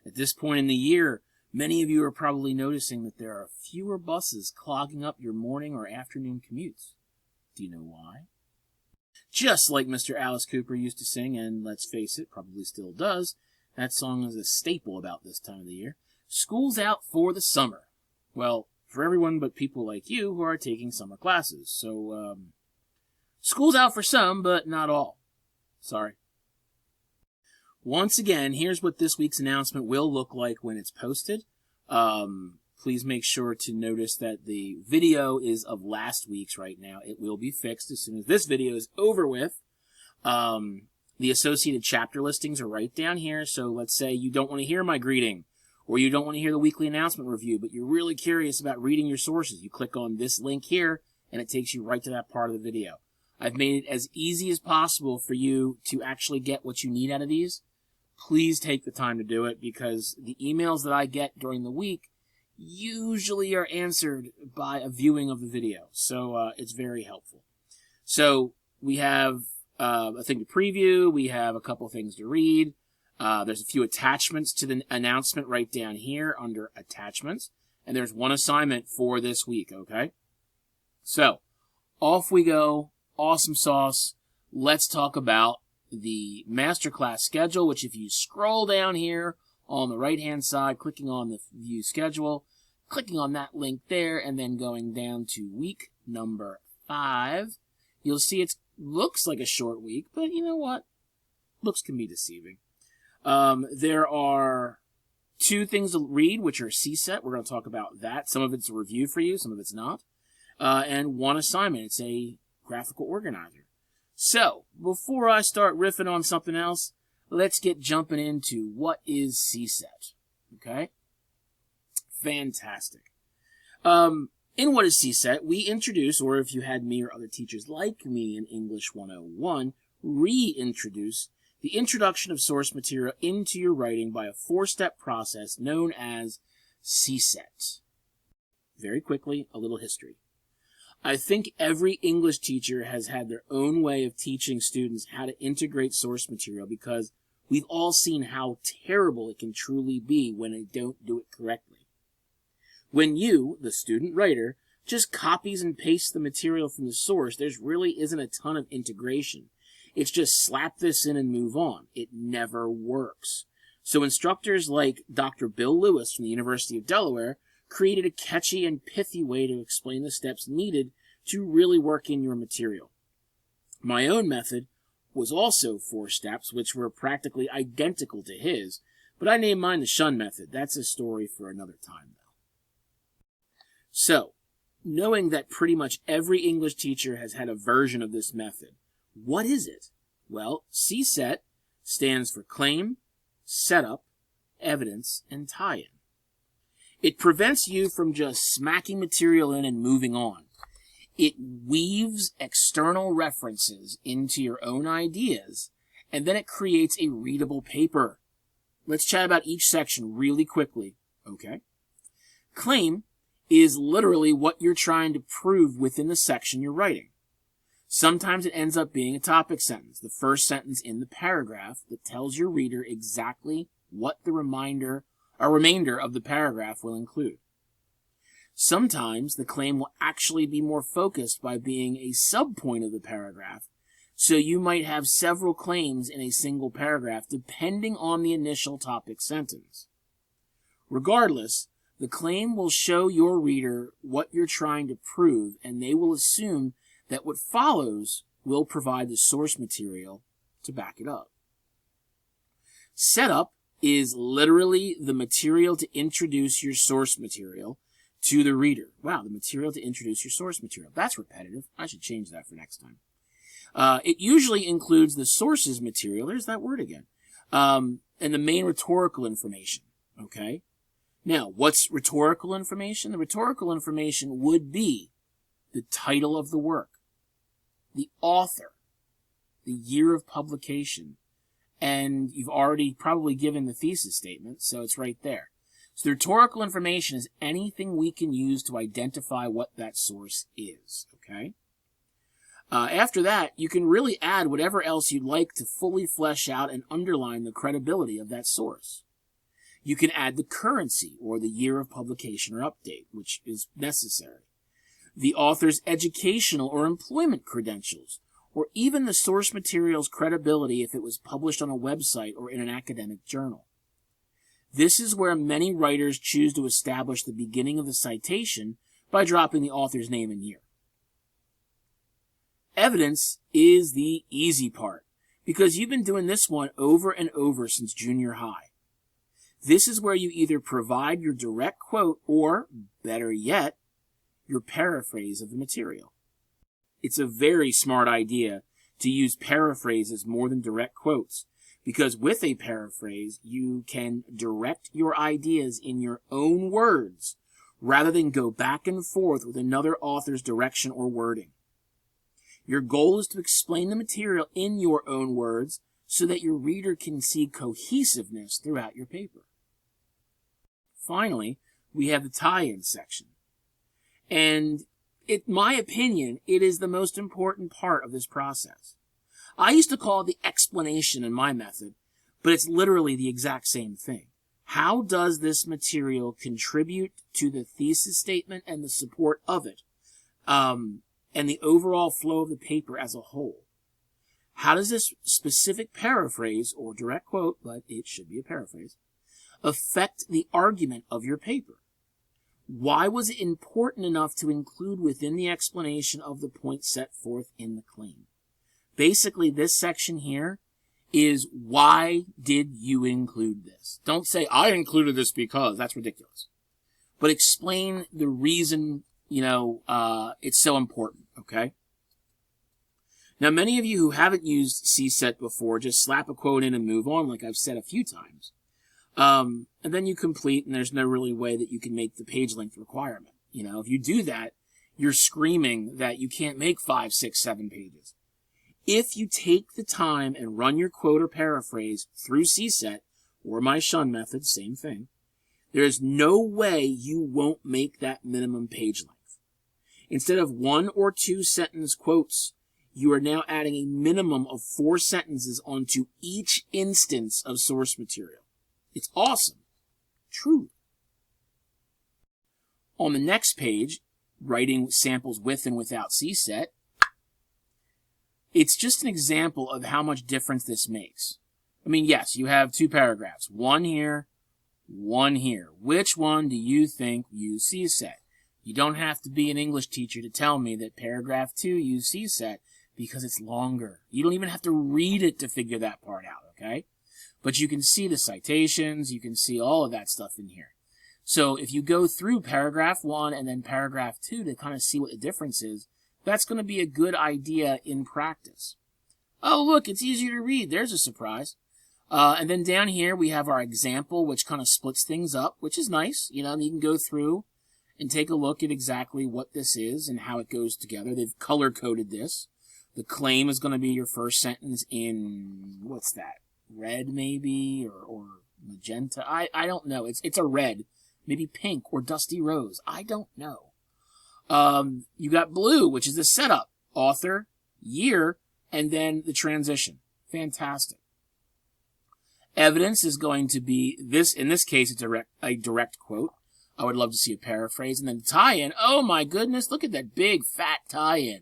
At this point in the year, many of you are probably noticing that there are fewer buses clogging up your morning or afternoon commutes. Do you know why? Just like Mr. Alice Cooper used to sing, and let's face it, probably still does, that song is a staple about this time of the year. School's out for the summer. Well, for everyone but people like you who are taking summer classes. So, school's out for some, but not all. Sorry. Once again, here's what this week's announcement will look like when it's posted. Please make sure to notice that the video is of last week's right now. It will be fixed as soon as this video is over with. The associated chapter listings are right down here. So let's say you don't want to hear my greeting, or you don't want to hear the weekly announcement review, but you're really curious about reading your sources. You click on this link here, and it takes you right to that part of the video. I've made it as easy as possible for you to actually get what you need out of these. Please take the time to do it, because the emails that I get during the week usually are answered by a viewing of the video. So it's very helpful. So we have a thing to preview. We have a couple things to read. There's a few attachments to the announcement right down here under attachments. And there's one assignment for this week, okay? So off we go. Awesome sauce. Let's talk about the masterclass schedule, which if you scroll down here on the right-hand side, clicking on the view schedule, clicking on that link there, and then going down to week number 5, you'll see it looks like a short week, but you know what? Looks can be deceiving. There are 2 things to read, which are CSET. We're going to talk about that. Some of it's a review for you, some of it's not. And 1 assignment. It's a graphical organizer. So, before I start riffing on something else, let's get jumping into what is CSET. Okay? Fantastic. In what is CSET, we introduce, or if you had me or other teachers like me in English 101, reintroduce the introduction of source material into your writing by a 4-step process known as CSET. Very quickly, a little history. I think every English teacher has had their own way of teaching students how to integrate source material, because we've all seen how terrible it can truly be when they don't do it correctly. When you, the student writer, just copies and pastes the material from the source, there really isn't a ton of integration. It's just slap this in and move on. It never works. So instructors like Dr. Bill Lewis from the University of Delaware created a catchy and pithy way to explain the steps needed to really work in your material. My own method was also 4 steps, which were practically identical to his, but I named mine the Shun method. That's a story for another time, though. So, knowing that pretty much every English teacher has had a version of this method, what is it? Well, CSET stands for Claim, Setup, Evidence, and Tie-in. It prevents you from just smacking material in and moving on. It weaves external references into your own ideas, and then it creates a readable paper. Let's chat about each section really quickly, okay? Claim is literally what you're trying to prove within the section you're writing. Sometimes it ends up being a topic sentence, the first sentence in the paragraph that tells your reader exactly what the remainder of the paragraph will include. Sometimes the claim will actually be more focused by being a subpoint of the paragraph, so you might have several claims in a single paragraph depending on the initial topic sentence. Regardless, the claim will show your reader what you're trying to prove, and they will assume that what follows will provide the source material to back it up. Setup is literally the material to introduce your source material to the reader. Wow, the material to introduce your source material. That's repetitive. I should change that for next time. It usually includes the source's material. There's that word again. And the main rhetorical information. Okay? Now, what's rhetorical information? The rhetorical information would be the title of the work, the author, the year of publication, and you've already probably given the thesis statement, so it's right there. So the rhetorical information is anything we can use to identify what that source is, okay? After that, you can really add whatever else you'd like to fully flesh out and underline the credibility of that source. You can add the currency or the year of publication or update, which is necessary. The author's educational or employment credentials, or even the source material's credibility if it was published on a website or in an academic journal. This is where many writers choose to establish the beginning of the citation by dropping the author's name and year. Evidence is the easy part, because you've been doing this one over and over since junior high. This is where you either provide your direct quote or, better yet, your paraphrase of the material. It's a very smart idea to use paraphrases more than direct quotes, because with a paraphrase, you can direct your ideas in your own words rather than go back and forth with another author's direction or wording. Your goal is to explain the material in your own words so that your reader can see cohesiveness throughout your paper. Finally, we have the tie-in section. And in my opinion, it is the most important part of this process. I used to call it the explanation in my method, but it's literally the exact same thing. How does this material contribute to the thesis statement and the support of it, and the overall flow of the paper as a whole? How does this specific paraphrase, or direct quote, but it should be a paraphrase, affect the argument of your paper? Why was it important enough to include within the explanation of the point set forth in the claim? Basically, this section here is why did you include this? Don't say, I included this because. That's ridiculous. But explain the reason, it's so important, okay? Now, many of you who haven't used CSET before just slap a quote in and move on, like I've said a few times. And then you complete, and there's no really way that you can make the page length requirement. If you do that, you're screaming that you can't make 5, 6, 7 pages. If you take the time and run your quote or paraphrase through CSET, or my Shun method, same thing, there is no way you won't make that minimum page length. Instead of 1 or 2 sentence quotes, you are now adding a minimum of 4 sentences onto each instance of source material. It's awesome. True. On the next page, writing samples with and without CSET, it's just an example of how much difference this makes. I mean, yes, you have 2 paragraphs. 1 here, 1 here. Which one do you think used CSET? You don't have to be an English teacher to tell me that paragraph 2 used CSET because it's longer. You don't even have to read it to figure that part out, okay? But you can see the citations, you can see all of that stuff in here. So if you go through paragraph 1 and then paragraph 2 to kind of see what the difference is, that's going to be a good idea in practice. Oh, look, it's easier to read. There's a surprise. And then down here we have our example, which kind of splits things up, which is nice. You can go through and take a look at exactly what this is and how it goes together. They've color-coded this. The claim is going to be your first sentence in, what's that? Red maybe, or magenta. I don't know. It's a red, maybe pink or dusty rose. I don't know. You got blue, which is the setup, author, year, and then the transition. Fantastic. Evidence is going to be this. In this case, it's a direct quote. I would love to see a paraphrase, and then tie-in. Oh my goodness! Look at that big fat tie-in.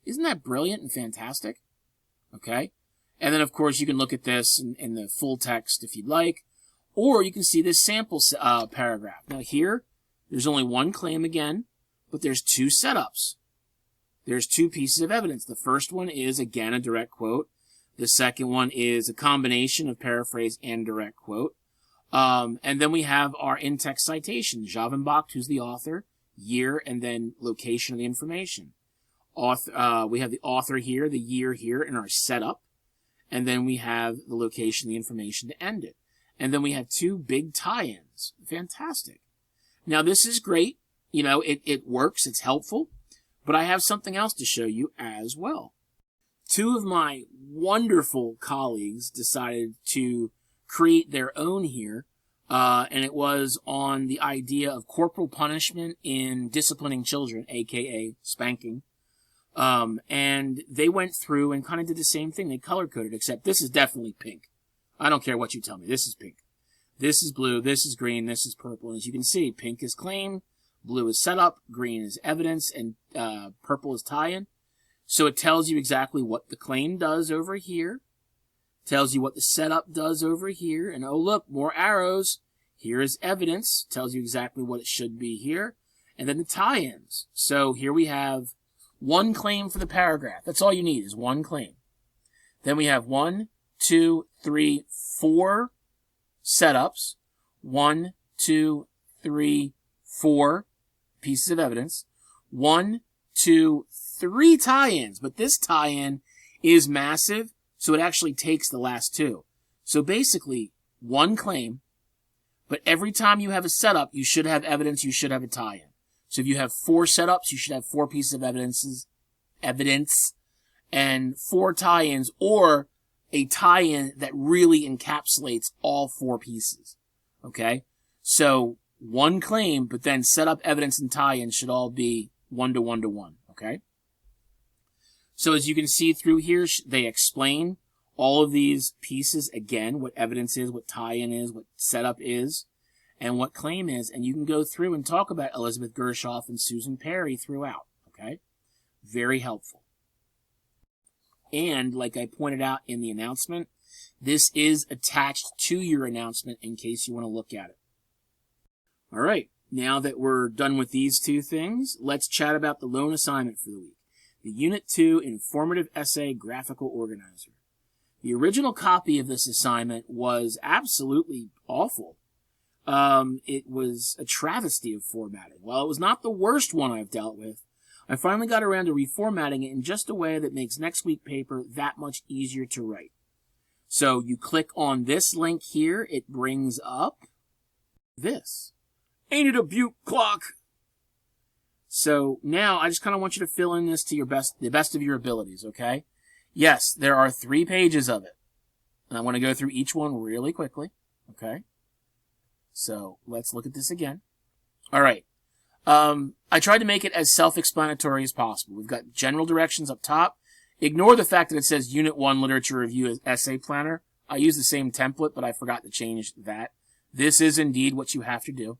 Isn't that brilliant and fantastic? Okay. And then, of course, you can look at this in the full text if you'd like, or you can see this sample paragraph. Now here, there's only 1 claim again, but there's 2 setups. There's 2 pieces of evidence. The first one is, again, a direct quote. The second one is a combination of paraphrase and direct quote. And then we have our in-text citation, Javenbach, who's the author, year, and then location of the information. We have the author here, the year here, in our setup. And then we have the location of the information to end it. And then we have 2 big tie-ins. Fantastic. Now, this is great. It works. It's helpful. But I have something else to show you as well. 2 of my wonderful colleagues decided to create their own here. And it was on the idea of corporal punishment in disciplining children, a.k.a. spanking. And they went through and kind of did the same thing. They color-coded, except this is definitely pink. I don't care what you tell me. This is pink. This is blue, this is green, this is purple. And as you can see, pink is claim, blue is setup, green is evidence, and purple is tie-in. So it tells you exactly what the claim does over here, tells you what the setup does over here, and oh look, more arrows. Here is evidence, tells you exactly what it should be here, and then the tie-ins. So here we have one claim for the paragraph. That's all you need is one claim. Then we have 1, 2, 3, 4 setups, 1, 2, 3, 4 pieces of evidence, 1, 2, 3 tie-ins, but this tie-in is massive, so it actually takes the last two. So basically, one claim, but every time you have a setup, you should have evidence, you should have a tie-in. So if you have 4 setups, you should have 4 pieces of evidence, and 4 tie-ins, or a tie-in that really encapsulates all 4 pieces. Okay? So one claim, but then setup, evidence, and tie-in should all be 1 to 1 to 1. Okay? So as you can see through here, they explain all of these pieces again, what evidence is, what tie-in is, what setup is, and what claim is. And you can go through and talk about Elizabeth Gershoff and Susan Perry throughout. Okay? Very helpful. And like I pointed out in the announcement, this is attached to your announcement in case you want to look at it. All right. Now that we're done with these two things, let's chat about the lone assignment for the week. The Unit 2 Informative Essay Graphical Organizer. The original copy of this assignment was absolutely awful. It was a travesty of formatting. While it was not the worst one I've dealt with, I finally got around to reformatting it in just a way that makes next week's paper that much easier to write. So you click on this link here, it brings up this. Ain't it a beaut clock? So now I just kind of want you to fill in this to the best of your abilities, okay? Yes, there are 3 pages of it. And I want to go through each one really quickly, okay? So let's look at this again. All right. I tried to make it as self-explanatory as possible. We've got general directions up top. Ignore the fact that it says Unit 1 Literature Review Essay Planner. I use the same template, but I forgot to change that. This is indeed what you have to do.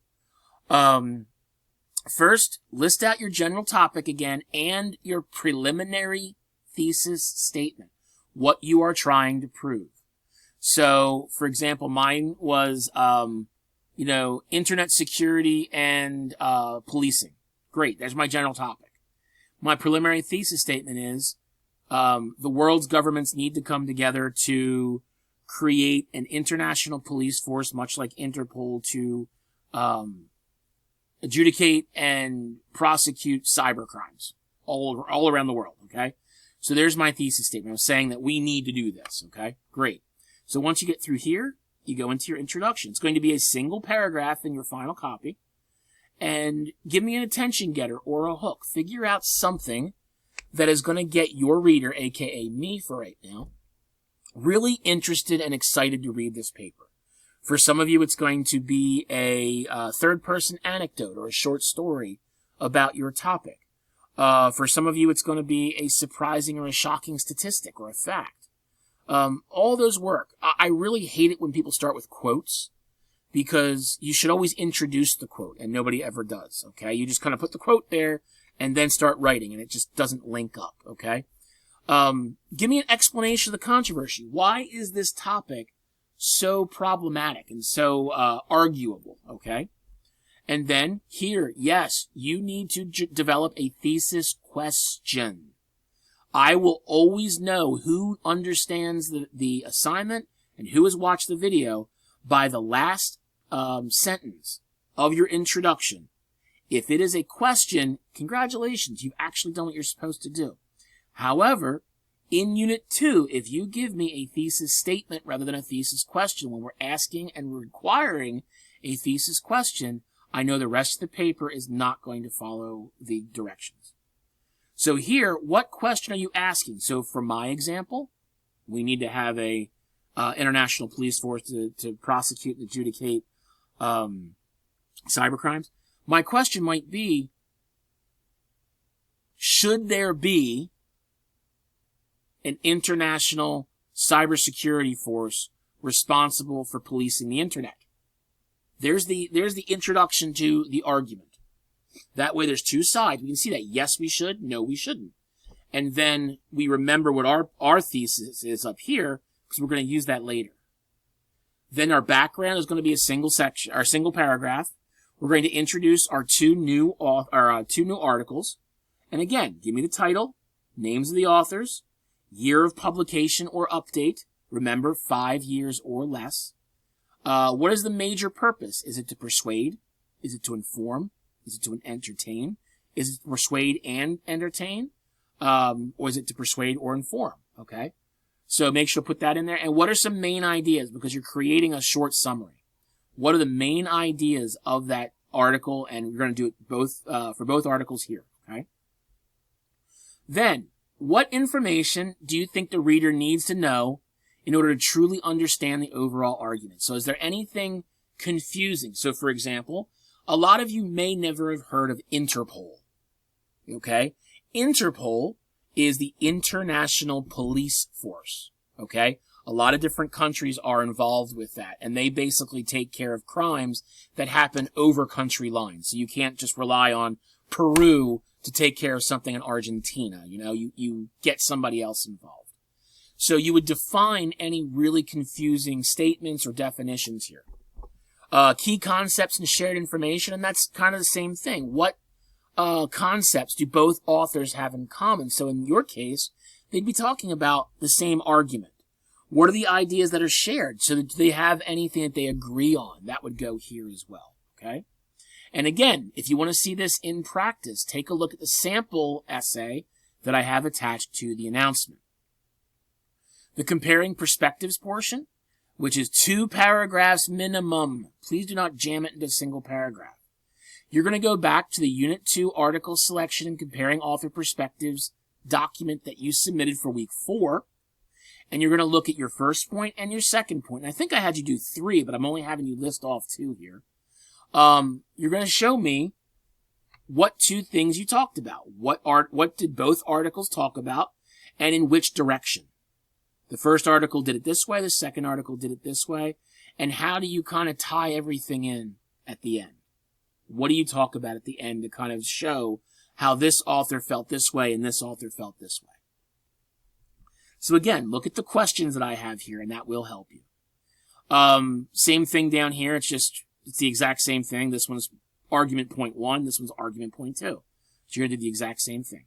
First, list out your general topic again and your preliminary thesis statement, what you are trying to prove. So, for example, mine was, internet security and policing. Great, that's my general topic. My preliminary thesis statement is the world's governments need to come together to create an international police force, much like Interpol, to adjudicate and prosecute cybercrimes all around the world, okay? So there's my thesis statement. I'm saying that we need to do this, okay? Great. So once you get through here, you go into your introduction. It's going to be a single paragraph in your final copy. And give me an attention getter or a hook. Figure out something that is going to get your reader, aka me for right now, really interested and excited to read this paper. For some of you, it's going to be a third-person anecdote or a short story about your topic. For some of you, it's going to be a surprising or a shocking statistic or a fact. All those work. I really hate it when people start with quotes, because you should always introduce the quote, and nobody ever does, okay? You just kind of put the quote there and then start writing, and it just doesn't link up, okay? Give me an explanation of the controversy. Why is this topic so problematic and so arguable, okay? And then here, yes, you need to develop a thesis question. I will always know who understands the assignment and who has watched the video by the last sentence of your introduction. If it is a question, congratulations, you've actually done what you're supposed to do. However, in Unit 2, if you give me a thesis statement rather than a thesis question, when we're asking and requiring a thesis question, I know the rest of the paper is not going to follow the directions. So here, what question are you asking? So for my example, we need to have a international police force to prosecute and adjudicate cybercrimes. My question might be, should there be an international cybersecurity force responsible for policing the internet? There's the introduction to the argument. That way there's two sides. We can see that yes, we should, no, we shouldn't. And then we remember what our thesis is up here, because we're going to use that later. Then our background is going to be a single section, our single paragraph. We're going to introduce our two new articles. And again, give me the title, names of the authors, year of publication or update. Remember, 5 years or less. What is the major purpose? Is it to persuade? Is it to inform? Is it to entertain? Is it to persuade and entertain? Or is it to persuade or inform? Okay. So make sure to put that in there. And what are some main ideas? Because you're creating a short summary. What are the main ideas of that article? And we're going to do it both, for both articles here. Okay. Then, what information do you think the reader needs to know in order to truly understand the overall argument? So is there anything confusing? So for example, a lot of you may never have heard of Interpol. Okay. Interpol is the International Police Force, okay? A lot of different countries are involved with that, and they basically take care of crimes that happen over country lines. So you can't just rely on Peru to take care of something in Argentina. You know, you get somebody else involved. So you would define any really confusing statements or definitions here. Key concepts and shared information, and that's kind of the same thing. What concepts do both authors have in common? So in your case, they'd be talking about the same argument. What are the ideas that are shared? So do they have anything that they agree on? That would go here as well, okay? And again, if you want to see this in practice, take a look at the sample essay that I have attached to the announcement. The comparing perspectives portion, which is 2 paragraphs minimum. Please do not jam it into a single paragraph. You're going to go back to the Unit 2 article selection and comparing author perspectives document that you submitted for week 4. And you're going to look at your first point and your second point. And I think I had you do 3, but I'm only having you list off 2 here. You're going to show me what 2 things you talked about. What did both articles talk about and in which direction? The first article did it this way. The second article did it this way. And how do you kind of tie everything in at the end? What do you talk about at the end to kind of show how this author felt this way and this author felt this way? So again, look at the questions that I have here, and that will help you. Same thing down here. It's the exact same thing. This one's argument point 1. This one's argument point 2. So you're going to do the exact same thing.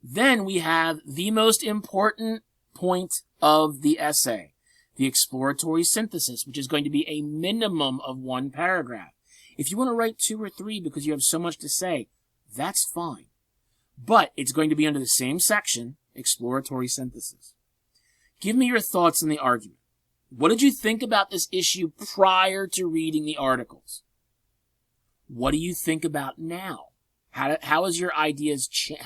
Then we have the most important point of the essay, the exploratory synthesis, which is going to be a minimum of 1 paragraph. If you want to write 2 or 3 because you have so much to say, that's fine. But it's going to be under the same section, exploratory synthesis. Give me your thoughts on the argument. What did you think about this issue prior to reading the articles? What do you think about now? How have your ideas changed?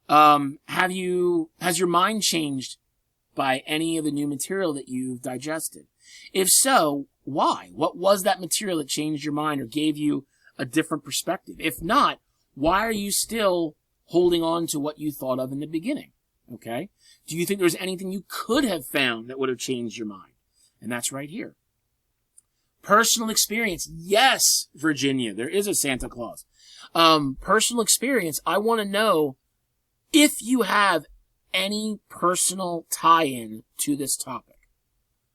Has your mind changed by any of the new material that you've digested? If so, why? What was that material that changed your mind or gave you a different perspective? If not, why are you still holding on to what you thought of in the beginning? Okay? Do you think there's anything you could have found that would have changed your mind? And that's right here. Personal experience. Yes, Virginia, there is a Santa Claus. Personal experience. I want to know if you have any personal tie-in to this topic.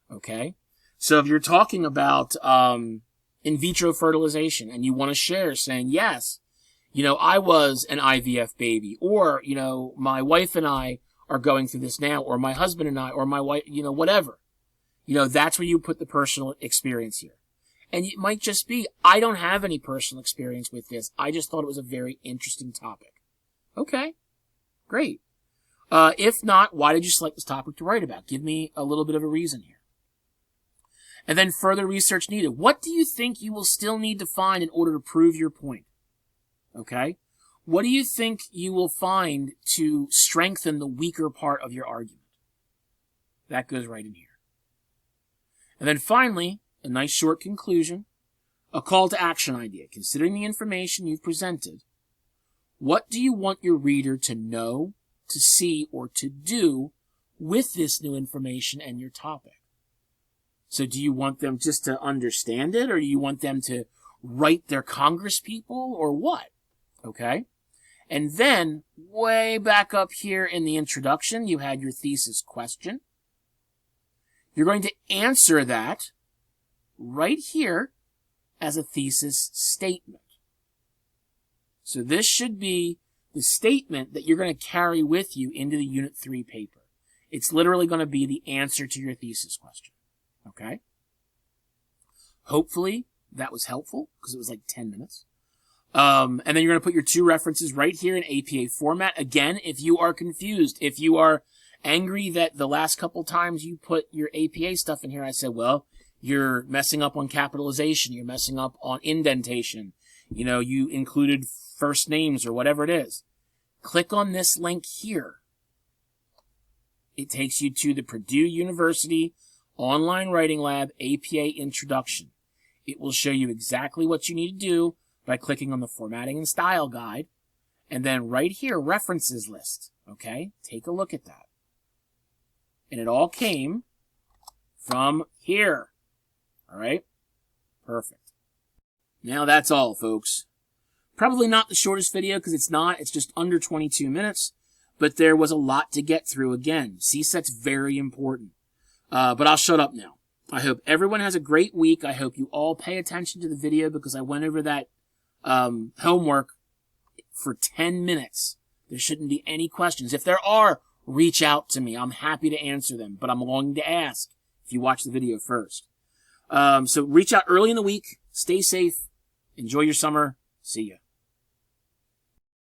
Okay? So if you're talking about in vitro fertilization and you want to share saying, yes, you know, I was an IVF baby, or, you know, my wife and I are going through this now, or my husband and I, or my wife, you know, whatever. You know, that's where you put the personal experience here. And it might just be, I don't have any personal experience with this. I just thought it was a very interesting topic. Okay, great. If not, why did you select this topic to write about? Give me a little bit of a reason here. And then further research needed. What do you think you will still need to find in order to prove your point? Okay? What do you think you will find to strengthen the weaker part of your argument? That goes right in here. And then finally, a nice short conclusion, a call to action idea. Considering the information you've presented, what do you want your reader to know, to see, or to do with this new information and your topic? So do you want them just to understand it, or do you want them to write their Congress people, or what? Okay? And then, way back up here in the introduction, you had your thesis question. You're going to answer that right here as a thesis statement. So this should be the statement that you're going to carry with you into the Unit 3 paper. It's literally going to be the answer to your thesis question. Okay? Hopefully that was helpful, because it was like 10 minutes. And then you're going to put your 2 references right here in APA format. Again, if you are confused, if you are angry that the last couple times you put your APA stuff in here, I said, well, you're messing up on capitalization, you're messing up on indentation, you included first names or whatever it is. Click on this link here. It takes you to the Purdue University Online Writing Lab APA Introduction. It will show you exactly what you need to do by clicking on the Formatting and Style Guide, and then right here, References List. Okay? Take a look at that. And it all came from here. All right? Perfect. Now that's all, folks. Probably not the shortest video, because it's not. It's just under 22 minutes. But there was a lot to get through again. CSET's very important. But I'll shut up now. I hope everyone has a great week. I hope you all pay attention to the video, because I went over that homework for 10 minutes. There shouldn't be any questions. If there are, reach out to me. I'm happy to answer them, but I'm going to ask if you watch the video first. So reach out early in the week. Stay safe. Enjoy your summer. See ya.